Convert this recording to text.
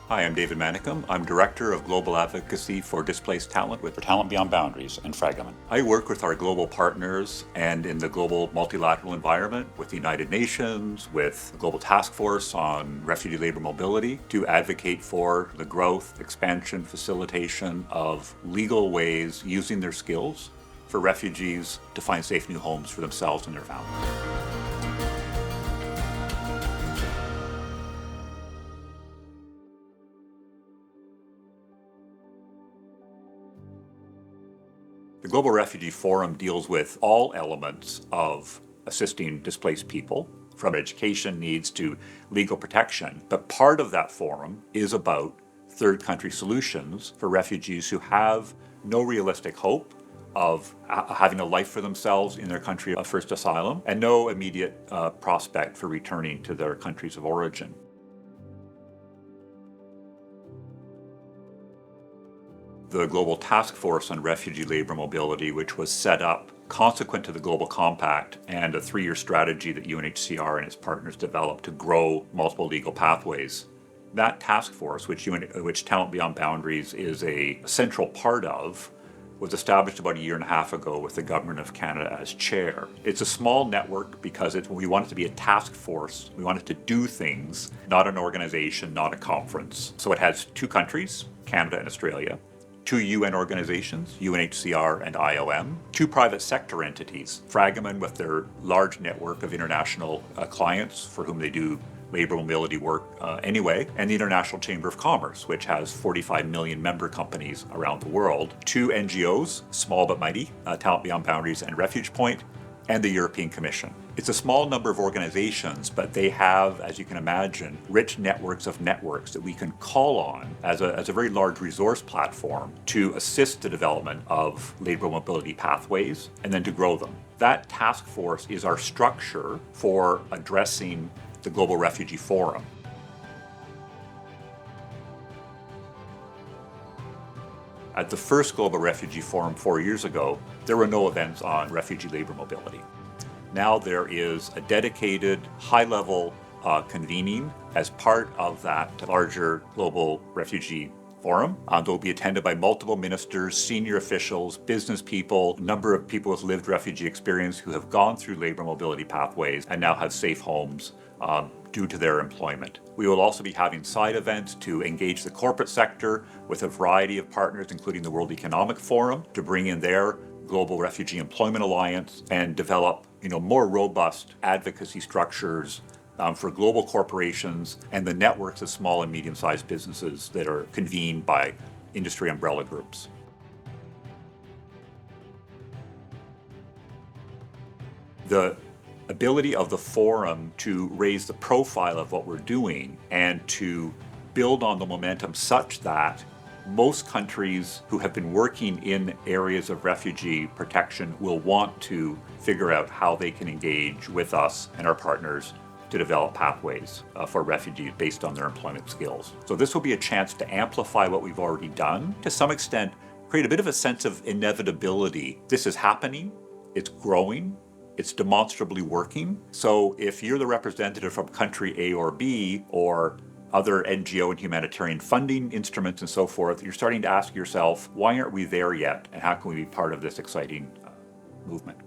Hi, I'm David Manicom. I'm Director of Global Advocacy for Displaced Talent with Talent Beyond Boundaries and Fragomen. I work with our global partners and in the global multilateral environment with the United Nations, with the Global Task Force on Refugee Labour Mobility to advocate for the growth, expansion, facilitation of legal ways using their skills for refugees to find safe new homes for themselves and their families. The Global Refugee Forum deals with all elements of assisting displaced people, from education needs to legal protection. But part of that forum is about third country solutions for refugees who have no realistic hope of having a life for themselves in their country of first asylum and no immediate prospect for returning to their countries of origin. The Global Task Force on Refugee Labour Mobility, which was set up consequent to the Global Compact and a 3-year strategy that UNHCR and its partners developed to grow multiple legal pathways. That task force, which Talent Beyond Boundaries is a central part of, was established about a year and a half ago with the Government of Canada as chair. It's a small network because we want it to be a task force. We want it to do things, not an organization, not a conference. So it has 2 countries, Canada and Australia, 2 UN organizations, UNHCR and IOM, 2 private sector entities, Fragomen with their large network of international clients for whom they do labor mobility work anyway, and the International Chamber of Commerce, which has 45 million member companies around the world, 2 NGOs, small but mighty, Talent Beyond Boundaries and Refuge Point, and the European Commission. It's a small number of organizations, but they have, as you can imagine, rich networks of networks that we can call on as a very large resource platform to assist the development of labor mobility pathways and then to grow them. That task force is our structure for addressing the Global Refugee Forum. At the first Global Refugee Forum 4 years ago, there were no events on refugee labor mobility. Now there is a dedicated high-level convening as part of that larger Global Refugee Forum. That will be attended by multiple ministers, senior officials, business people, a number of people with lived refugee experience who have gone through labor mobility pathways and now have safe homes due to their employment. We will also be having side events to engage the corporate sector with a variety of partners, including the World Economic Forum, to bring in their Global Refugee Employment Alliance and develop more robust advocacy structures for global corporations and the networks of small and medium-sized businesses that are convened by industry umbrella groups. The ability of the forum to raise the profile of what we're doing and to build on the momentum such that most countries who have been working in areas of refugee protection will want to figure out how they can engage with us and our partners to develop pathways for refugees based on their employment skills. So this will be a chance to amplify what we've already done, to some extent create a bit of a sense of inevitability. This is happening, it's growing, it's demonstrably working. So if you're the representative from country A or B or other NGO and humanitarian funding instruments and so forth, you're starting to ask yourself, why aren't we there yet? And how can we be part of this exciting movement?